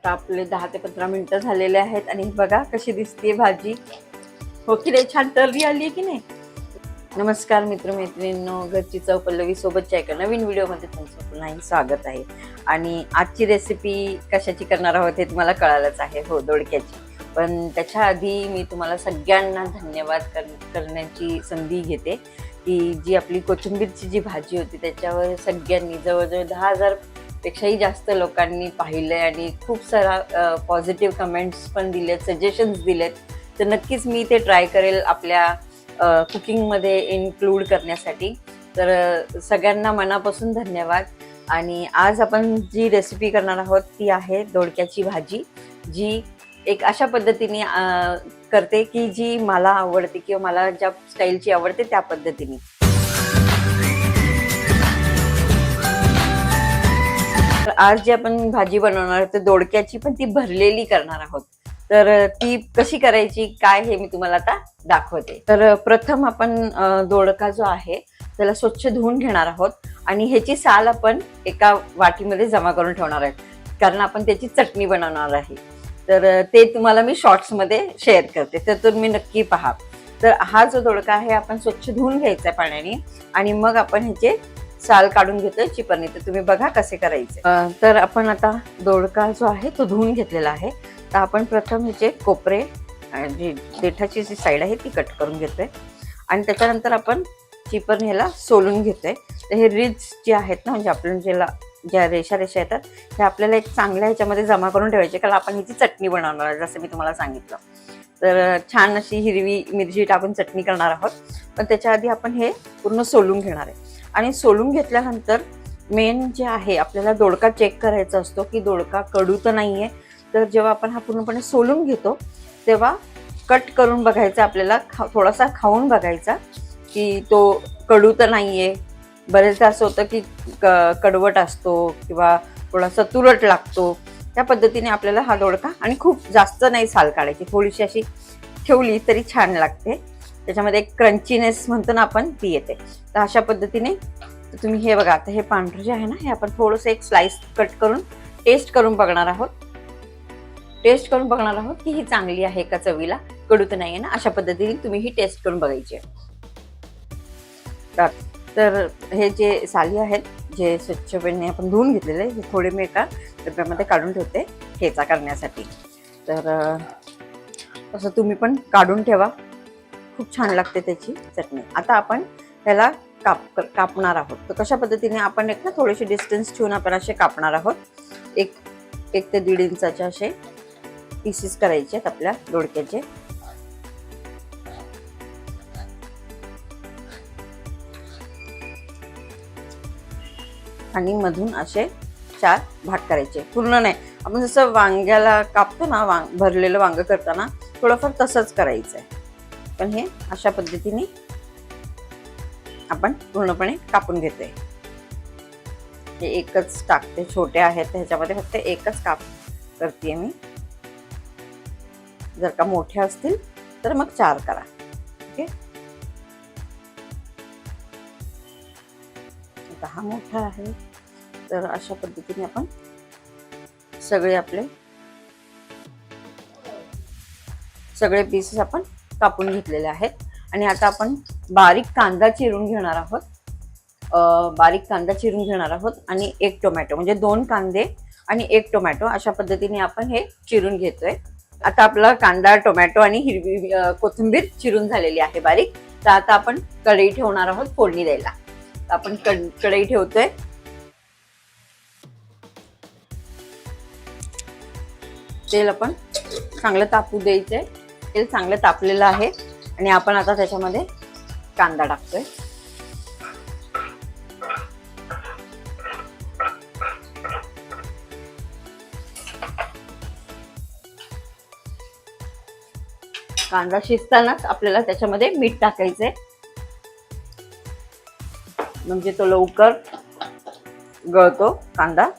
आपले 10 ते 15 मिनिटं झालेले आहेत आणि बघा कशी दिसते भाजी. हो की नाही, छान तर्री आली आहे की नाही. नमस्कार मित्रमैत्रिणींनो, घरची चव पल्लवी सोबतच्या एका नवीन व्हिडिओमध्ये तुमचं पुन्हा स्वागत आहे. आणि आजची रेसिपी कशाची करणार आहोत हे तुम्हाला कळालंच आहे. हो, दोडक्याची. पण त्याच्या आधी मी तुम्हाला सगळ्यांना धन्यवाद करण्याची संधी घेते की जी आपली कोथिंबीरची जी भाजी होती त्याच्यावर सगळ्यांनी जवळजवळ 10,000 पेक्षाही जास्त लोकांनी पाहिलंय आणि खूप सारा पॉझिटिव्ह कमेंट्स पण दिलेत, सजेशन्स दिलेत. तर नक्कीच मी ते ट्राय करेल आपल्या कुकिंगमध्ये इन्क्लूड करण्यासाठी. तर सगळ्यांना मनापासून धन्यवाद. आणि आज आपण जी रेसिपी करणार आहोत ती आहे दोडक्याची भाजी, जी एक अशा पद्धतीने करते की जी मला आवडते किंवा मला ज्या स्टाईलची आवडते त्या पद्धतीने. आज जी आपण भाजी बनवणार तर दोडक्याची, पण ती भरलेली करणार आहोत. तर ती कशी करायची काय हे मी तुम्हाला आता दाखवते. तर प्रथम आपण दोडका जो आहे त्याला स्वच्छ धुवून घेणार आहोत आणि ह्याची साल आपण एका वाटीमध्ये जमा करून ठेवणार आहे, कारण आपण त्याची चटणी बनवणार आहे. तर ते तुम्हाला मी शॉर्ट्समध्ये शेअर करते, तर तुम्ही नक्की पहा. तर हा जो दोडका आहे आपण स्वच्छ धुवून घ्यायचा पाण्याने आणि मग आपण ह्याचे साल काढून घेतोय चिपरणी. तर तुम्ही बघा कसे करायचे. तर आपण आता दोडका जो आहे तो धुवून घेतलेला आहे. तर आपण प्रथम ह्याचे कोपरे, जी देठाची जी साईड आहे ती कट करून घेतोय आणि त्याच्यानंतर आपण चिपरणी ह्याला सोलून घेतोय. तर हे रिज जे आहेत ना, म्हणजे आपण ज्या रेषा येतात हे आपल्याला एक चांगल्या ह्याच्यामध्ये जमा करून ठेवायचे, कारण आपण ह्याची चटणी बनवणार आहे जसं मी तुम्हाला सांगितलं. तर छान अशी हिरवी मिरची टाकून चटणी करणार आहोत. पण त्याच्या आधी आपण हे पूर्ण सोलून घेणार आहे. आणि सोलून घेतल्यानंतर मेन जे आहे आपल्याला दोडका चेक करायचा असतो की दोडका कडू तर नाहीये. तर जेव्हा आपण हा पूर्णपणे सोलून घेतो तेव्हा कट करून बघायचा, आपल्याला थोडासा खाऊन बघायचा की तो कडू तर नाहीये. बरेचदा असं होतं की कडवट असतो किंवा थोडासा तुरट लागतो. त्या पद्धतीने आपल्याला हा दोडका, आणि खूप जास्त नाही साल काढायची, थोडीशी अशी ठेवली तरी छान लागते. त्याच्यामध्ये एक क्रंचीनेस म्हणतो ना आपण, ती येते. तर अशा पद्धतीने तुम्ही हे बघा. आता हे पांढरं जे आहे ना हे आपण थोडंसं एक स्लाइस कट करून टेस्ट करून बघणार आहोत. टेस्ट करून बघणार आहोत की ही चांगली आहे का चवीला, कडू तर नाहीये ना. अशा पद्धतीने तुम्ही ही टेस्ट करून बघायची आहे. तर हे जे साली आहेत जे स्वच्छपणे आपण धुवून घेतलेले, हे थोडे मी एका डब्यामध्ये काढून ठेवते ठेचा करण्यासाठी. तर असं तुम्ही पण काढून ठेवा, खूप छान लागते त्याची चटणी. आता आपण त्याला कापणार आहोत. तर कशा पद्धतीने आपण एक ना थोडेसे डिस्टन्स ठेवून आपण असे कापणार आहोत. एक ते 1.5 इंचाचे असे पीसेस करायचे आहेत आपल्या दोडक्याचे. आणि मधून असे 4 भाग करायचे, पूर्ण नाही. आपण जसं वांग्याला कापतो ना, भरलेलं वांग करताना थोडंफार तसंच करायचं आहे. पण हे अशा पद्धतीने आपण पूर्णपणे कापून घेतोय. हे एकच टाकते, छोटे आहेत ह्याच्यामध्ये फक्त एकच काप करते मी. जर का मोठे असतील तर मग 4 करा. ओके. आता हा मोठा आहे. तर अशा पद्धतीने आपण सगळे पीसेस आपण कापून घेतलेले आहेत. आणि आता आपण बारीक कांदा चिरून घेणार आहोत. आणि 1 टोमॅटो, म्हणजे 2 कांदे आणि 1 टोमॅटो अशा पद्धतीने आपण हे चिरून घेतोय. आता आपला कांदा, टोमॅटो आणि हिरवी कोथिंबीर चिरून झालेली आहे बारीक. तर आता आपण कढई ठेवणार आहोत फोडणी द्यायला. आपण कढई ठेवतोय. तेल आपण चांगलं तापू द्यायचंय. तेल चांगलं तापलेलं आहे आणि आपण आता त्याच्यामध्ये कांदा टाकतोय. कांदा शिजतानाच आपल्याला त्याच्यामध्ये मीठ टाकायचंय, म्हणजे तो लवकर गळतो कांदा.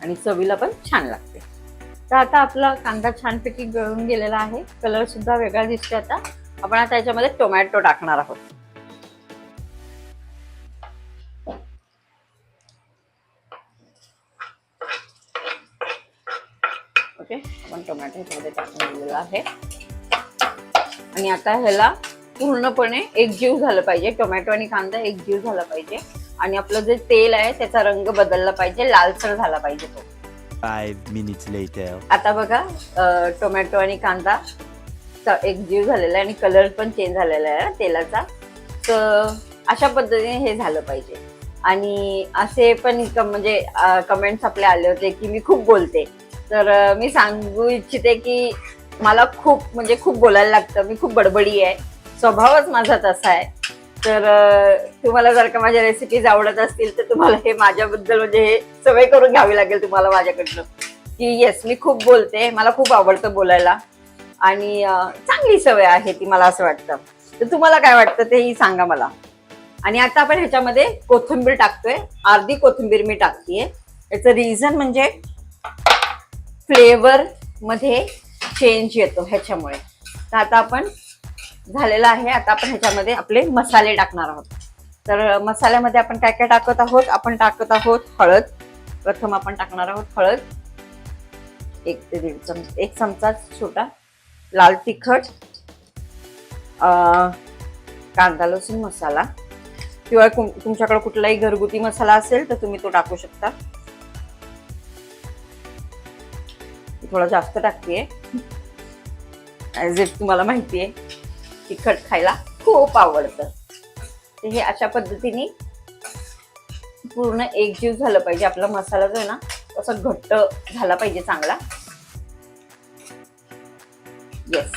आणि चवीला पण छान लागते. तर आता आपला कांदा छानपैकी गळून गेलेला आहे. कलर सुद्धा वेगळा दिसतोय. आता आपण त्याच्यामध्ये टोमॅटो टाकणार आहोत. ओके, आपण टोमॅटो ह्याच्यामध्ये टाकून दिलेला आहे आणि आता ह्याला पूर्णपणे एकजीव झालं पाहिजे. टोमॅटो आणि कांदा एकजीव झाला पाहिजे आणि आपलं जे तेल आहे त्याचा रंग बदलला पाहिजे, लालसर झाला पाहिजे तो. 5 minutes later. आता बघा टोमॅटो आणि कांदा एकजीव झालेला आहे आणि कलर पण चेंज झालेला आहे तेलाचा. तर अशा पद्धतीने हे झालं पाहिजे. आणि असे पण म्हणजे कमेंट्स आपले आले होते की मी खूप बोलते. तर मी सांगू इच्छिते की मला खूप बोलायला लागतं. मी खूप बडबडी आहे, स्वभावच माझा तसा आहे. तर तुम्हाला जर का माझ्या रेसिपीज आवडत असतील तर तुम्हाला हे माझ्याबद्दल म्हणजे हे सवय करून घ्यावी लागेल तुम्हाला माझ्याकडनं की येस मी खूप बोलते, मला खूप आवडतं बोलायला आणि चांगली सवय आहे ती, मला असं वाटतं. तर तुम्हाला काय वाटतं तेही सांगा मला. आणि आता आपण ह्याच्यामध्ये कोथिंबीर टाकतोय, अर्धी कोथिंबीर मी टाकतेय. याचं रिझन म्हणजे फ्लेवर मध्ये चेंज येतो ह्याच्यामुळे. तर आता आपण झालेलं आहे. आता आपण ह्याच्यामध्ये आपले मसाले टाकणार आहोत. तर मसाल्यामध्ये आपण काय काय टाकत आहोत, आपण टाकत आहोत हळद. प्रथम आपण टाकणार आहोत हळद, 1 ते 1.5 चमचा, 1 चमचा छोटा. लाल तिखट, कांदा लसूण मसाला किंवा तुमच्याकडे कुठलाही घरगुती मसाला असेल तर तुम्ही तो टाकू शकता. थोडा जास्त टाकतेय, ऍज इफ तुम्हाला माहितीये तिखट खायला खूप आवडतं. तर हे अशा पद्धतीने पूर्ण एकजीव झालं पाहिजे. आपला मसाला जो आहे ना असा घट्ट झाला पाहिजे चांगला. येस.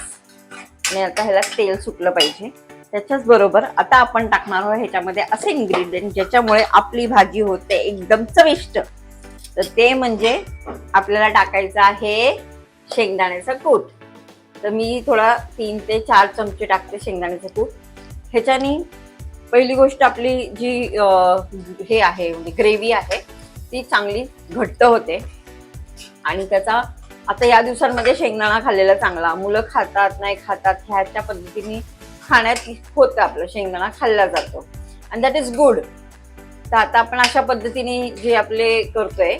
आणि आता ह्याला तेल सुटलं पाहिजे. त्याच्याच बरोबर आता आपण टाकणार आहोत ह्याच्यामध्ये असे इन्ग्रेडियंट ज्याच्यामुळे आपली भाजी होते एकदम चविष्ट. तर ते म्हणजे आपल्याला टाकायचं आहे शेंगदाण्याचा कूट. तर मी थोडा 3 ते 4 चमचे टाकते शेंगदाण्याचं कूट. ह्याच्यानी पहिली गोष्ट आपली जी हे आहे म्हणजे ग्रेव्ही आहे ती चांगली घट्ट होते. आणि त्याचा आता या दिवसांमध्ये शेंगदाणा खाल्लेला चांगला. मुलं खातात नाही खातात ह्याच्या पद्धतीने खाण्यात होतं, आपलं शेंगदाणा खाल्ला जातो आणि दॅट इज गुड. तर आता आपण अशा पद्धतीने जे आपले करतोय,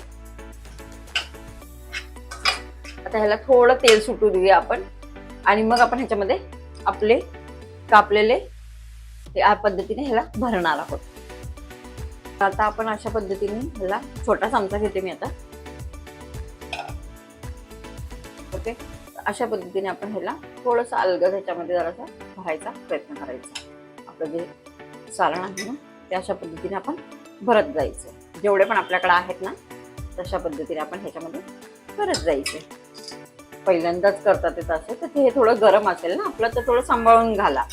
आता ह्याला थोडं तेल सुटू देऊया आपण आणि मग आपण ह्याच्यामध्ये आपले कापलेले या पद्धतीने ह्याला भरणार आहोत. आता आपण अशा पद्धतीने ह्याला छोटा चमचा घेते मी आता. ओके, अशा पद्धतीने आपण ह्याला थोडंसं अलगद ह्याच्यामध्ये जरासा भरायचा प्रयत्न करायचा. आपलं जे सारण आहे ना ते अशा पद्धतीने आपण भरत जायचं. जेवढे पण आपल्याकडे आहेत ना तशा पद्धतीने आपण ह्याच्यामध्ये भरत जायचे. पहिल्यांदाच करतात ते तसे, तर ते थोडं गरम असेल ना आपलं तर थोडं सांभाळून घाला,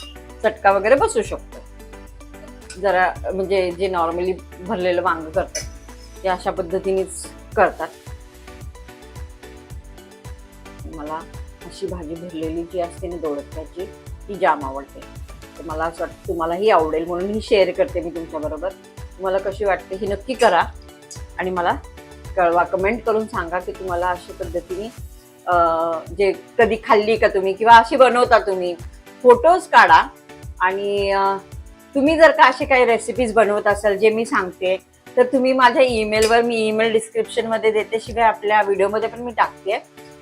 चटका वगैरे बसू शकतो. जरा म्हणजे जे नॉर्मली भरलेलं वांग करतात ते अशा पद्धतीनेच करतात. मला अशी भाजी भरलेली जी असते ना दोडक्याची ती जाम आवडते. तर मला असं वाटतं तुम्हालाही आवडेल म्हणून ही शेअर करते मी तुमच्याबरोबर. तुम्हाला कशी वाटते ही नक्की करा आणि मला कळवा, कमेंट करून सांगा की तुम्हाला अशा पद्धतीने जे कधी खाल्ली का तुम्ही किंवा अशी बनवता तुम्ही. फोटोज काढा आणि तुम्ही जर का असे काही रेसिपीज बनवत असाल जे मी सांगते तर तुम्ही माझ्या ईमेलवर, मी ईमेल डिस्क्रिप्शनमध्ये देते, शिवाय आपल्या व्हिडिओमध्ये पण मी टाकते.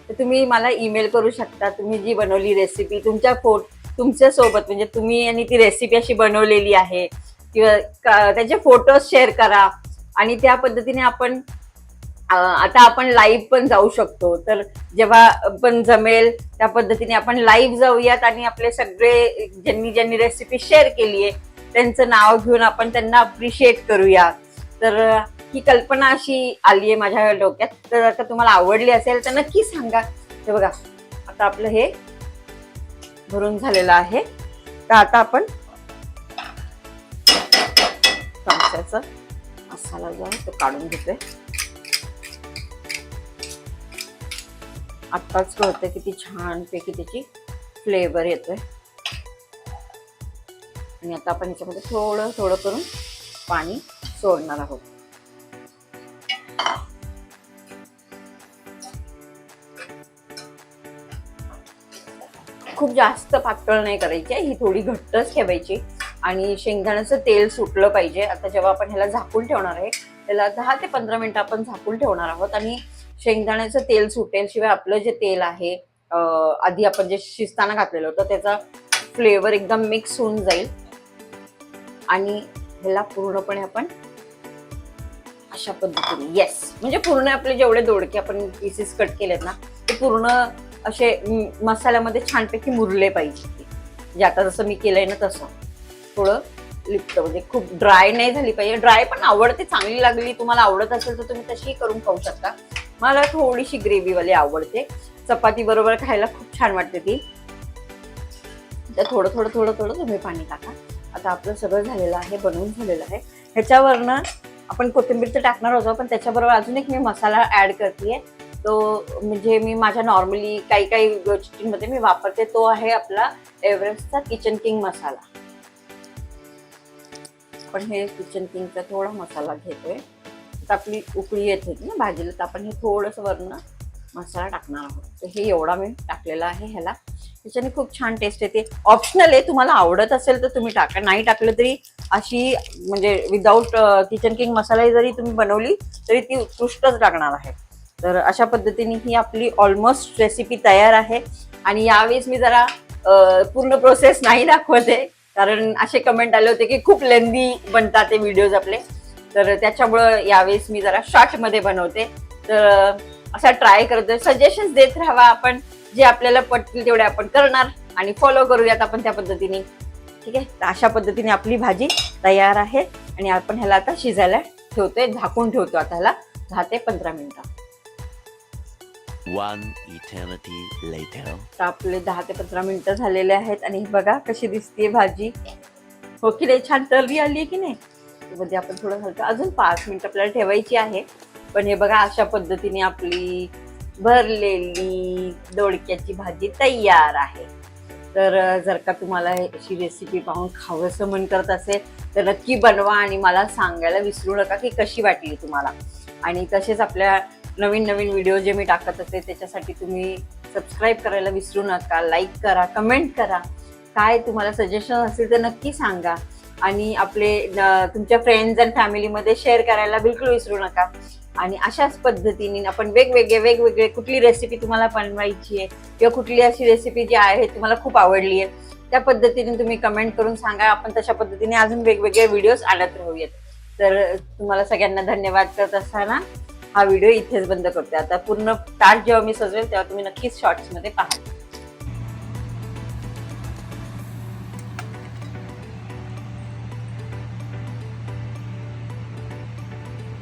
तर तुम्ही मला ईमेल करू शकता. तुम्ही जी बनवली रेसिपी तुमच्या सोबत म्हणजे तुम्ही आणि ती रेसिपी अशी बनवलेली आहे किंवा त्याचे फोटोज शेअर करा आणि त्या पद्धतीने आपण आता आपण लाईव्ह पण जाऊ शकतो. तर जेव्हा पण जमेल त्या पद्धतीने आपण लाईव्ह जाऊयात आणि आपले सगळे ज्यांनी रेसिपी शेअर केली आहे त्यांचं नाव घेऊन आपण त्यांना अप्रिशिएट करूया. तर ही कल्पना अशी आली आहे माझ्या डोक्यात. तर आता तुम्हाला आवडली असेल तर नक्की सांगा. हे बघा आता आपलं हे भरून झालेलं आहे. तर आता आपण चमच्याचा मसाला जो आहे तो काढून घेतोय. आत्ताच कळतंय किती छानपैकी त्याची फ्लेवर येतोय. आणि आता आपण याच्यामध्ये थोडं थोडं करून पाणी सोडणार आहोत. खूप जास्त पातळ नाही करायची, ही थोडी घट्टच ठेवायची आणि शेंगदाण्याचं तेल सुटलं पाहिजे. आता जेव्हा आपण ह्याला झाकून ठेवणार आहे त्याला 10 ते 15 मिनिटं आपण झाकून ठेवणार आहोत आणि शेंगदाण्याचं तेल सुटेल, शिवाय आपलं जे तेल आहे आधी आपण जे शिजताना घातलेलं होतं त्याचा फ्लेवर एकदम मिक्स होऊन जाईल आणि ह्याला पूर्णपणे आपण अशा पद्धतीने येस म्हणजे पूर्ण आपले जेवढे दोडके आपण पीसेस कट केलेत ना ते पूर्ण असे मसाल्यामध्ये छानपैकी मुरले पाहिजे. म्हणजे आता जसं मी केलंय ना तसं थोडं लिप्त म्हणजे खूप ड्राय नाही झाली पाहिजे. ड्राय पण आवडते, चांगली लागली, तुम्हाला आवडत असेल तर तुम्ही तशी करून खाऊ शकता. मला थोडीशी ग्रेव्हीवाली आवडते, चपाती बरोबर खायला खूप छान वाटते ती. तर थोडं थोडं थोडं थोडं तुम्ही पाणी टाका. आता आपलं सगळं झालेलं आहे, बनवून झालेलं आहे. ह्याच्यावरनं आपण कोथिंबीर तर टाकणार होतो, पण त्याच्याबरोबर अजून एक मी मसाला ऍड करतेय. तो म्हणजे मी माझ्या नॉर्मली काही काही गोष्टींमध्ये मी वापरते, तो आहे आपला एव्हरेस्टचा किचन किंग मसाला. आपण हे किचन किंगचा थोडा मसाला घेतोय. तर आपली उकळी येत होती ना भाजीला, तर आपण हे थोडंसं वरनं मसाला टाकणार आहोत. तर हे एवढा मी टाकलेला आहे ह्याला. त्याच्याने खूप छान टेस्ट येते. ऑप्शनल आहे, तुम्हाला आवडत असेल तर तुम्ही टाका, नाही टाकलं तरी अशी म्हणजे विदाऊट किचन किंग मसाला जरी तुम्ही बनवली तरी ती उत्कृष्टच लागणार आहे. तर अशा पद्धतीने ही आपली ऑलमोस्ट रेसिपी तयार आहे. आणि यावेळेस मी जरा पूर्ण प्रोसेस नाही दाखवते, कारण असे कमेंट आले होते की खूप लेंदी बनतात ते व्हिडिओज आपले, तर त्याच्यामुळं यावेळेस मी जरा शॉर्टमध्ये बनवते. तर असा ट्राय करतोय, सजेशन्स देत राहावा. आपण जे आपल्याला पटतील तेवढे आपण करणार आणि फॉलो करूयात आपण त्या पद्धतीने. ठीक आहे, तर अशा पद्धतीने आपली भाजी तयार आहे आणि आपण ह्याला आता शिजायला ठेवतोय, झाकून ठेवतो आता ह्याला 10 ते 15 मिनिटं. 1 eternity later. तर आपले 10 ते 15 मिनिटं झालेले आहेत आणि बघा कशी दिसते भाजी. हो की नाही, छान तर्री आली की नाही. म्हणजे आपण थोडं हलकं अजून 5 मिनिटं आपल्याला ठेवायची आहे. पण हे बघा अशा पद्धतीने आपली भरलेली दोडक्याची भाजी तयार आहे. तर जर का तुम्हाला अशी रेसिपी पाहून खावंसं मन करत असेल तर नक्की बनवा आणि मला सांगायला विसरू नका की कशी वाटली तुम्हाला. आणि तसेच आपल्या नवीन नवीन व्हिडिओ जे मी टाकत असते त्याच्यासाठी तुम्ही सबस्क्राईब करायला विसरू नका, लाईक करा, कमेंट करा. काय तुम्हाला सजेशन असेल तर नक्की सांगा. आणि आपले तुमच्या फ्रेंड्स अँड फॅमिलीमध्ये शेअर करायला बिलकुल विसरू नका. आणि अशाच पद्धतीने आपण वेगवेगळे कुठली रेसिपी तुम्हाला बनवायची आहे किंवा कुठली अशी रेसिपी जी आहे तुम्हाला खूप आवडली आहे त्या पद्धतीने तुम्ही कमेंट करून सांगा. आपण तशा पद्धतीने अजून वेगवेगळे व्हिडिओज आणत राहूयात. तर तुम्हाला सगळ्यांना धन्यवाद करत असताना हा व्हिडिओ इथेच बंद करते. आता पूर्ण ताट जेव्हा मी सजवेल तेव्हा तुम्ही नक्कीच शॉर्ट्समध्ये पाहाल.